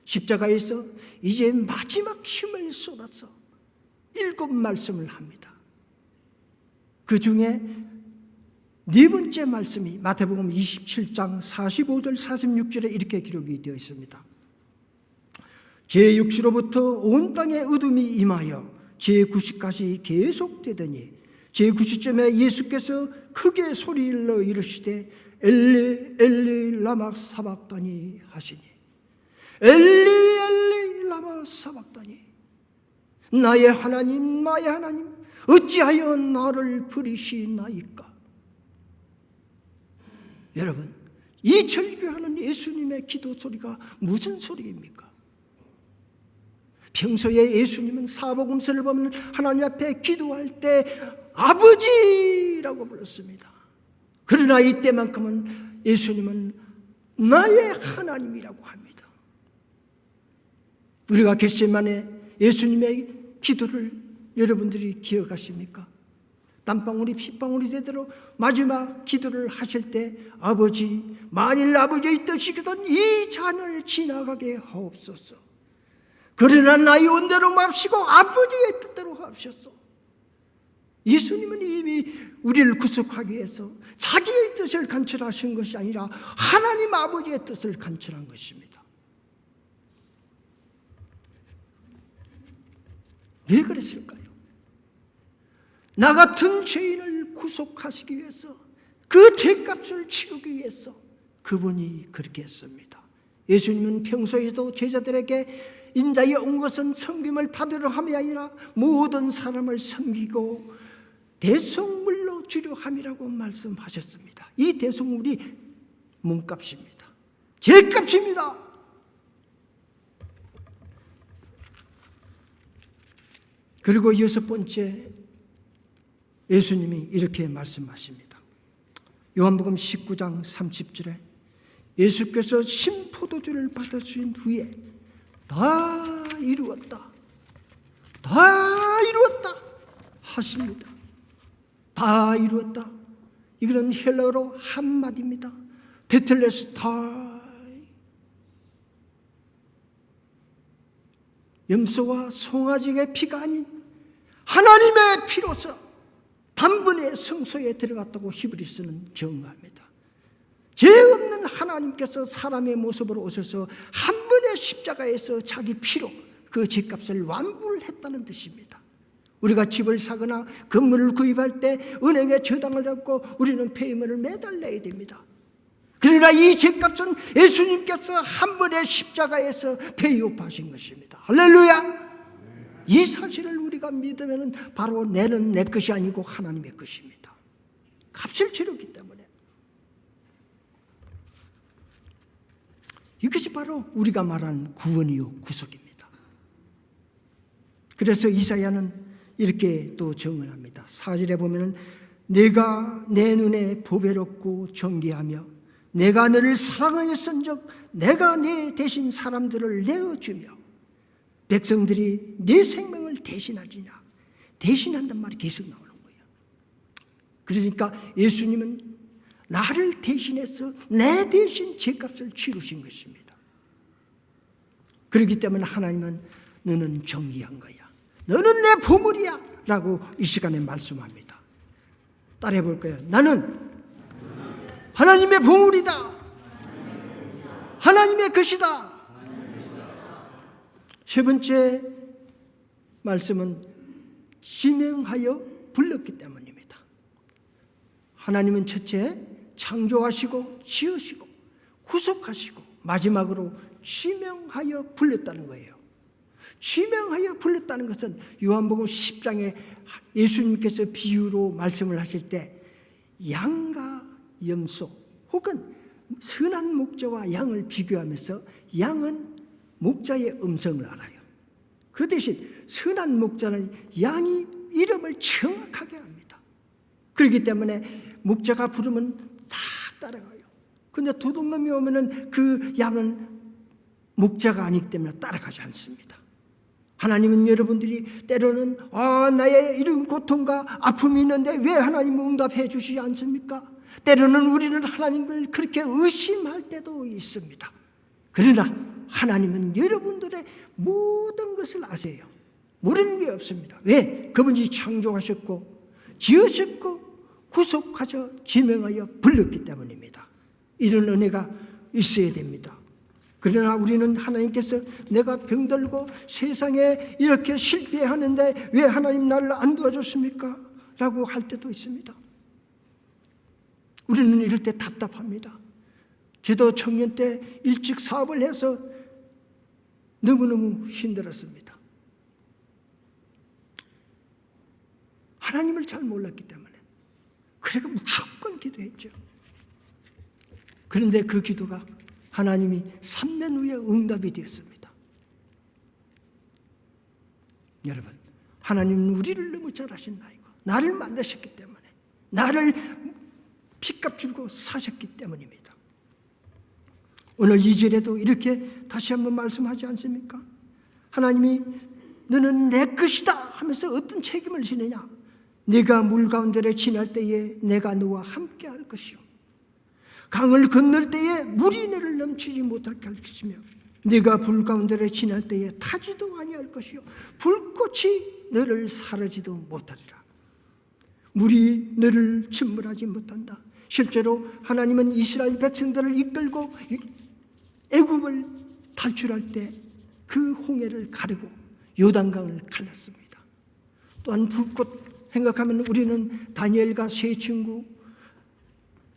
십자가에서 이제 마지막 힘을 쏟아서 7 말씀을 합니다. 그 중에 네 번째 말씀이 마태복음 27장 45절 46절에 이렇게 기록이 되어 있습니다. 제6시로부터 온 땅에 어둠이 임하여 제9시까지 계속되더니 제9시쯤에 예수께서 크게 소리를 이르시되 엘리 엘리 라마 사박다니 하시니, 엘리 엘리 라마 사박다니, 나의 하나님 나의 하나님 어찌하여 나를 버리시나이까. 여러분, 이 절규하는 예수님의 기도 소리가 무슨 소리입니까? 평소에 예수님은 사복음서를 보면 하나님 앞에 기도할 때 아버지라고 불렀습니다. 그러나 이때만큼은 예수님은 나의 하나님이라고 합니다. 우리가 겟세마네 예수님의 기도를 여러분들이 기억하십니까? 땀방울이 핏방울이 되도록 마지막 기도를 하실 때 아버지, 만일 아버지의 뜻이거든 이 잔을 지나가게 하옵소서. 그러나 나의 원대로 마시고 아버지의 뜻대로 하옵소서. 예수님은 이미 우리를 구속하기 위해서 자기의 뜻을 간철하신 것이 아니라 하나님 아버지의 뜻을 간철한 것입니다. 왜 그랬을까요? 나 같은 죄인을 구속하시기 위해서, 그 죄값을 치르기 위해서 그분이 그렇게 했습니다. 예수님은 평소에도 제자들에게 인자에 온 것은 섬김을 받으려 함이 아니라 모든 사람을 섬기고 대속물로 주려 함이라고 말씀하셨습니다. 이 대속물이 몸값입니다. 죄값입니다. 그리고 6번째, 예수님이 이렇게 말씀하십니다. 요한복음 19장 30절에 예수께서 신포도주를 받으신 후에 다 이루었다, 다 이루었다 하십니다. 다 이루었다. 이거는 헬라어로 한마디입니다. 테텔레스타이. 염소와 송아지의 피가 아닌 하나님의 피로서 단번에 성소에 들어갔다고 히브리서는 증거합니다. 죄 없는 하나님께서 사람의 모습으로 오셔서 한 번의 십자가에서 자기 피로 그 죄값을 완부를 했다는 뜻입니다. 우리가 집을 사거나 건물을 구입할 때 은행에 저당을 잡고 우리는 페이먼을 매달 내야 됩니다. 그러나 이 죄값은 예수님께서 한 번의 십자가에서 페이오프하신 것입니다. 할렐루야! 이 사실을 우리가 믿으면 바로 내는 내 것이 아니고 하나님의 것입니다. 값을 치르기 때문에. 이것이 바로 우리가 말하는 구원이요 구속입니다. 그래서 이사야는 이렇게 또 증언합니다. 4절에 보면은 내가 내 눈에 보배롭고 존귀하며 내가 너를 사랑하였은즉 내가 내 대신 사람들을 내어주며 백성들이 내 생명을 대신하리냐. 대신한단 말이 계속 나오는 거예요. 그러니까 예수님은 나를 대신해서 내 대신 죄값을 치르신 것입니다. 그렇기 때문에 하나님은 너는 정의한 거야. 너는 내 보물이야 라고 이 시간에 말씀합니다. 따라해 볼 거예요. 나는 하나님의 보물이다. 하나님의 것이다. 세 번째 말씀은 지명하여 불렀기 때문입니다. 하나님은 첫째 창조하시고 지으시고 구속하시고 마지막으로 지명하여 불렀다는 거예요. 지명하여 불렀다는 것은 요한복음 10장에 예수님께서 비유로 말씀을 하실 때 양과 염소 혹은 선한 목자와 양을 비교하면서 양은 목자의 음성을 알아요. 그 대신 선한 목자는 양이 이름을 정확하게 합니다. 그렇기 때문에 목자가 부르면 다 따라가요. 근데 도둑놈이 오면은 그 양은 목자가 아니기 때문에 따라가지 않습니다. 하나님은 여러분들이 때로는 나의 이런 고통과 아픔이 있는데 왜 하나님은 응답해 주시지 않습니까? 때로는 우리는 하나님을 그렇게 의심할 때도 있습니다. 그러나 하나님은 여러분들의 모든 것을 아세요. 모르는 게 없습니다. 왜? 그분이 창조하셨고 지으셨고 구속하셔 지명하여 불렀기 때문입니다. 이런 은혜가 있어야 됩니다. 그러나 우리는 하나님께서 내가 병들고 세상에 이렇게 실패하는데 왜 하나님 나를 안 도와줬습니까? 라고 할 때도 있습니다. 우리는 이럴 때 답답합니다. 저도 청년 때 일찍 사업을 해서 너무너무 힘들었습니다. 하나님을 잘 몰랐기 때문에. 그래서 무조건 기도했죠. 그런데 그 기도가 하나님이 3년 후에 응답이 되었습니다. 여러분, 하나님은 우리를 너무 잘 아신다이고 나를 만드셨기 때문에 나를 핏값 주고 사셨기 때문입니다. 오늘 2절에도 이렇게 다시 한번 말씀하지 않습니까? 하나님이 너는 내 것이다 하면서 어떤 책임을 지느냐? 네가 물 가운데를 지날 때에 내가 너와 함께 할 것이요 강을 건널 때에 물이 너를 넘치지 못하게 할 것이며 네가 불 가운데를 지날 때에 타지도 아니할 것이요 불꽃이 너를 사르지도 못하리라. 물이 너를 침몰하지 못한다. 실제로 하나님은 이스라엘 백성들을 이끌고 애굽을 탈출할 때 그 홍해를 가르고 요단강을 갈랐습니다. 또한 불꽃 생각하면 우리는 다니엘과 세 친구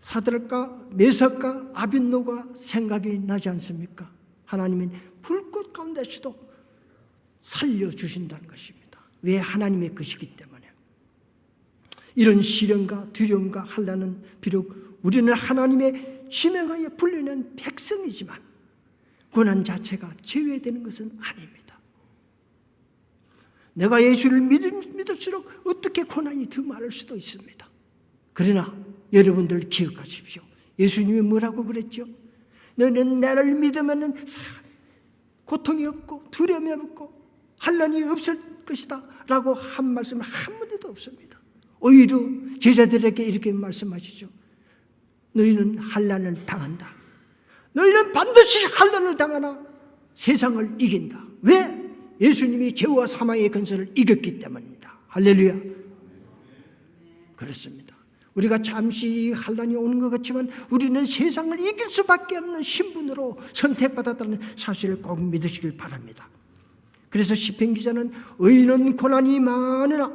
사드락과 메삭과 아벳노가 생각이 나지 않습니까? 하나님은 불꽃 가운데서도 살려주신다는 것입니다. 왜? 하나님의 것이기 때문에. 이런 시련과 두려움과 환난은 비록 우리는 하나님의 지명하여 불리는 백성이지만 고난 자체가 제외되는 것은 아닙니다. 내가 예수를 믿을수록 어떻게 고난이 더 많을 수도 있습니다. 그러나 여러분들 기억하십시오. 예수님이 뭐라고 그랬죠? 너는 나를 믿으면 고통이 없고 두려움이 없고 환난이 없을 것이다 라고 한 말씀 한 마디도 없습니다. 오히려 제자들에게 이렇게 말씀하시죠. 너희는 환난을 당한다. 너희는 반드시 환난을 당하나 세상을 이긴다. 왜? 예수님이 죄와 사망의 근세를 이겼기 때문입니다. 할렐루야. 그렇습니다. 우리가 잠시 환난이 오는 것 같지만 우리는 세상을 이길 수밖에 없는 신분으로 선택받았다는 사실을 꼭 믿으시길 바랍니다. 그래서 시편 기자는 의인은 고난이 많으나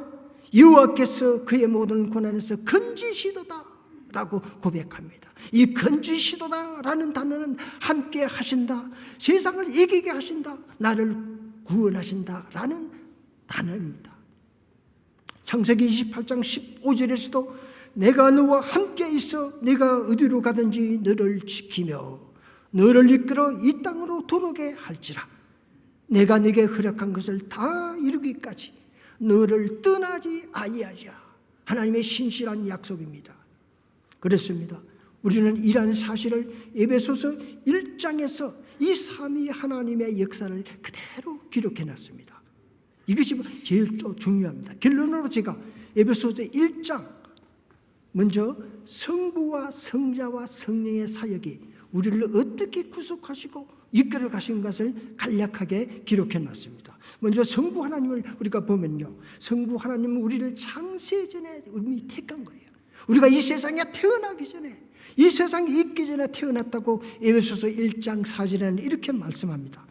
여호와께서 그의 모든 고난에서 건지시도다 라고 고백합니다. 이 건지시도다 라는 단어는 함께 하신다, 세상을 이기게 하신다, 나를 구원하신다 라는 단어입니다. 창세기 28장 15절에서도 내가 너와 함께 있어 네가 어디로 가든지 너를 지키며 너를 이끌어 이 땅으로 들어오게 할지라. 내가 네게 허락한 것을 다 이루기까지 너를 떠나지 아니하리라. 하나님의 신실한 약속입니다. 그렇습니다. 우리는 이러한 사실을 에베소서 1장에서 이 삼위 하나님의 역사를 그대로 기록해놨습니다. 이것이 제일 중요합니다. 결론으로 제가 에베소서 1장 먼저 성부와 성자와 성령의 사역이 우리를 어떻게 구속하시고 이끌어 가신 것을 간략하게 기록해놨습니다. 먼저 성부 하나님을 우리가 보면요, 성부 하나님은 우리를 창세전에 이미 택한 거예요. 우리가 이 세상에 태어나기 전에, 이 세상에 있기 전에 태어났다고 에베소서 1장 4절에는 이렇게 말씀합니다.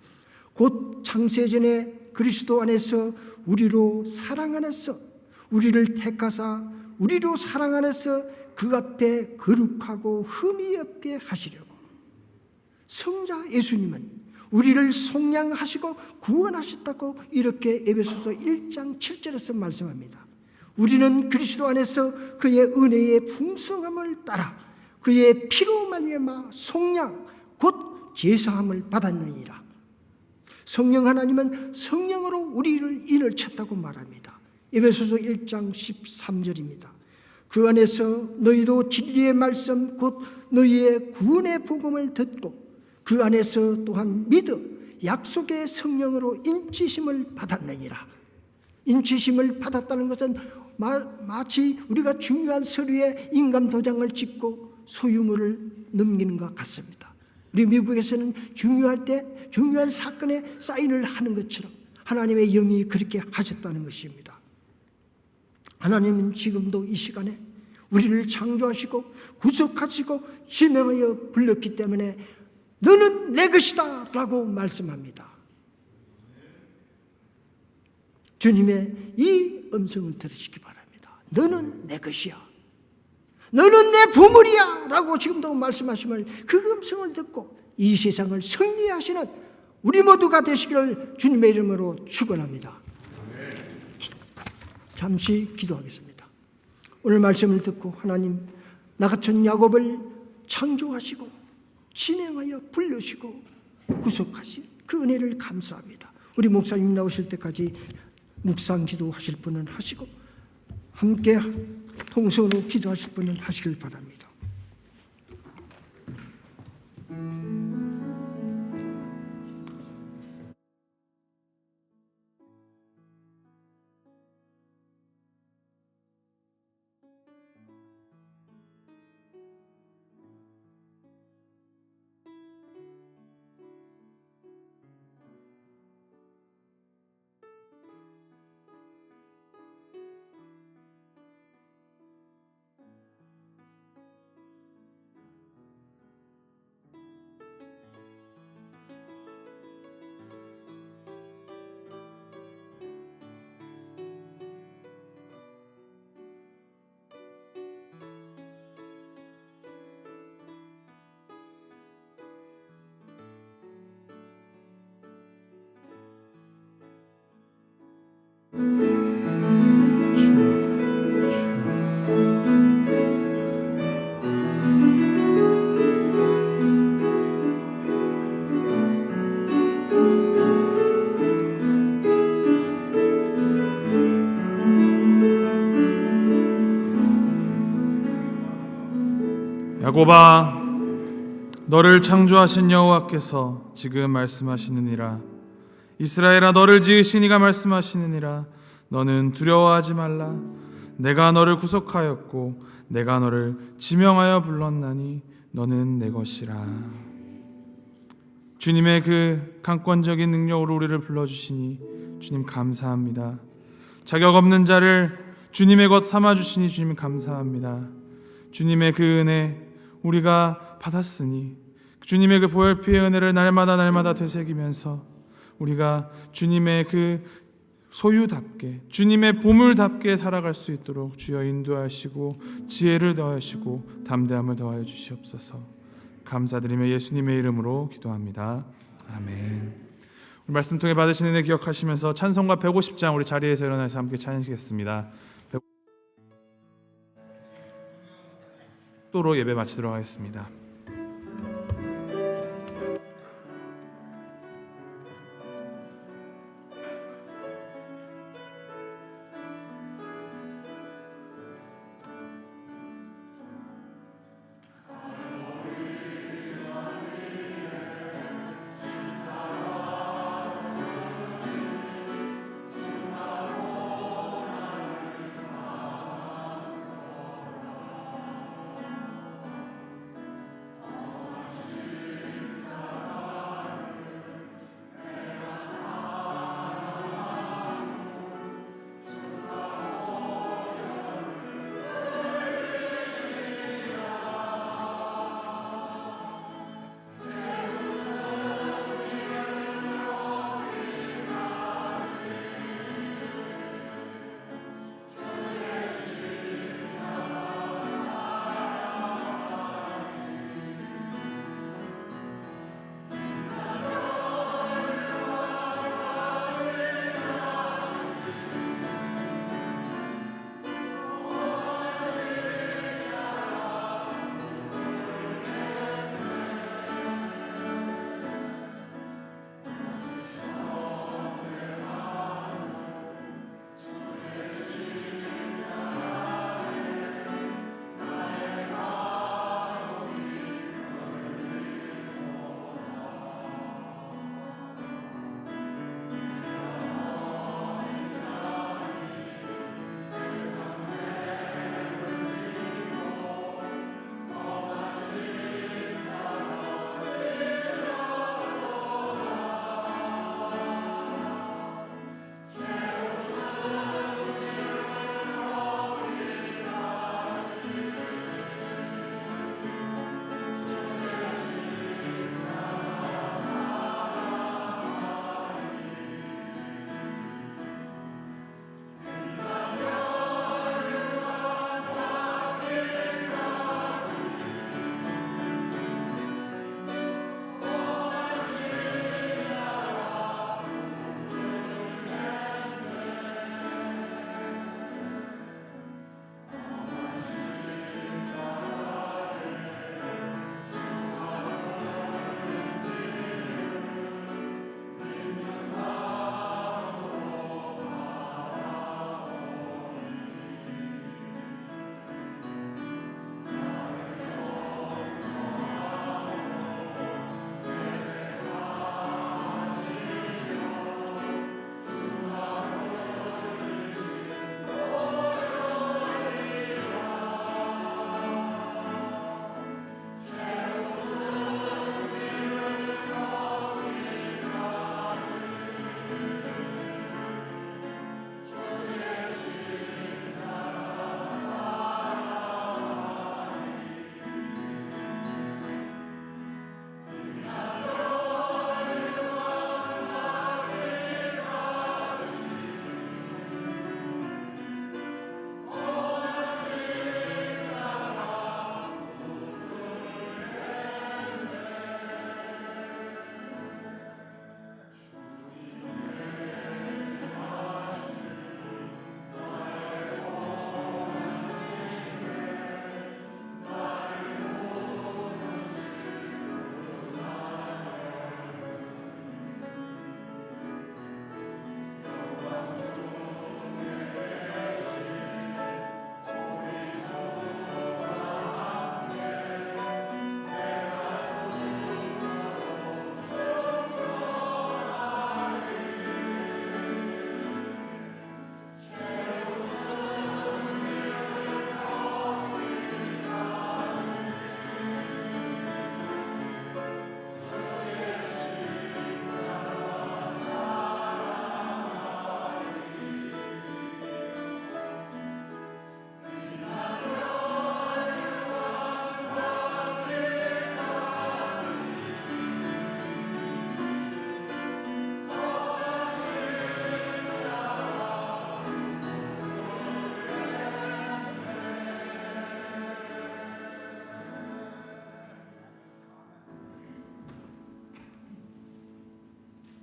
곧 창세전에 그리스도 안에서 우리로 사랑 안에서 우리를 택하사 우리로 사랑 안에서 그 앞에 거룩하고 흠이 없게 하시려고. 성자 예수님은 우리를 속량하시고 구원하셨다고 이렇게 에베소서 1장 7절에서 말씀합니다. 우리는 그리스도 안에서 그의 은혜의 풍성함을 따라 그의 피로 말미암아 속량 곧 제사함을 받았느니라. 성령 하나님은 성령으로 우리를 인을 쳤다고 말합니다. 에베소서 1장 13절입니다. 그 안에서 너희도 진리의 말씀 곧 너희의 구원의 복음을 듣고 그 안에서 또한 믿어 약속의 성령으로 인치심을 받았느니라. 인치심을 받았다는 것은 마치 우리가 중요한 서류에 인감 도장을 찍고 소유물을 넘기는 것 같습니다. 우리 미국에서는 중요할 때 중요한 사건에 사인을 하는 것처럼 하나님의 영이 그렇게 하셨다는 것입니다. 하나님은 지금도 이 시간에 우리를 창조하시고 구속하시고 지명하여 불렀기 때문에 너는 내 것이다 라고 말씀합니다. 주님의 이 음성을 들으시기 바랍니다. 너는 내 것이야, 너는 내 보물이야 라고 지금도 말씀하시면 그 음성을 듣고 이 세상을 승리하시는 우리 모두가 되시기를 주님의 이름으로 축원합니다. 잠시 기도하겠습니다. 오늘 말씀을 듣고 하나님, 나 같은 야곱을 창조하시고 진행하여 불러시고 구속하신 그 은혜를 감사합니다. 우리 목사님 나오실 때까지 묵상 기도하실 분은 하시고 함께 통성으로 기도하실 분은 하시길 바랍니다. 야곱아, 너를 창조하신 여호와께서 지금 말씀하시느니라. 이스라엘아, 너를 지으신 이가 말씀하시느니라. 너는 두려워하지 말라. 내가 너를 구속하였고 내가 너를 지명하여 불렀나니 너는 내 것이라. 주님의 그 강권적인 능력으로 우리를 불러주시니 주님 감사합니다. 자격 없는 자를 주님의 것 삼아주시니 주님 감사합니다. 주님의 그 은혜 우리가 받았으니 주님의 그 보혈피의 은혜를 날마다 되새기면서 우리가 주님의 그 소유답게 주님의 보물답게 살아갈 수 있도록 주여 인도하시고 지혜를 더하시고 담대함을 더하여 주시옵소서. 감사드리며 예수님의 이름으로 기도합니다. 아멘. 우리 말씀 통해 받으신 은혜 기억하시면서 찬송가 150장 우리 자리에서 일어나서 함께 찬양하시겠습니다. 또로 예배 마치도록 하겠습니다.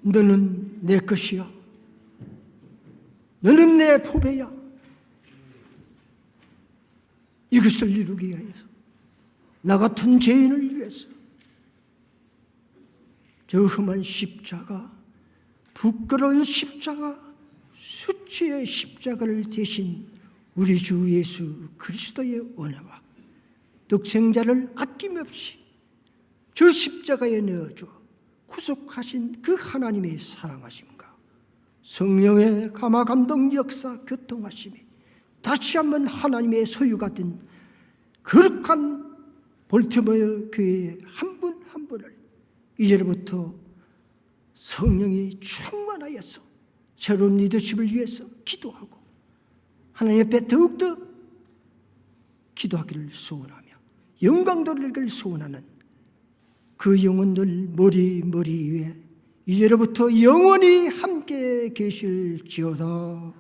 너는 내 것이야. 너는 내 보배야. 이것을 이루기 위해서, 나 같은 죄인을 위해서 저 험한 십자가, 부끄러운 십자가, 수치의 십자가를 대신 우리 주 예수 그리스도의 은혜와 독생자를 아낌없이 저 십자가에 넣어줘 구속하신 그 하나님의 사랑하심과 성령의 감화 감동 역사 교통하심이 다시 한번 하나님의 소유가 된 거룩한 볼티모어 교회의 한 분 한 분을 이제부터 성령이 충만하여서 새로운 리더십을 위해서 기도하고 하나님 앞에 더욱더 기도하기를 소원하며 영광 돌리기를 소원하는 그 영혼들 머리 위에 이제로부터 영원히 함께 계실지어다.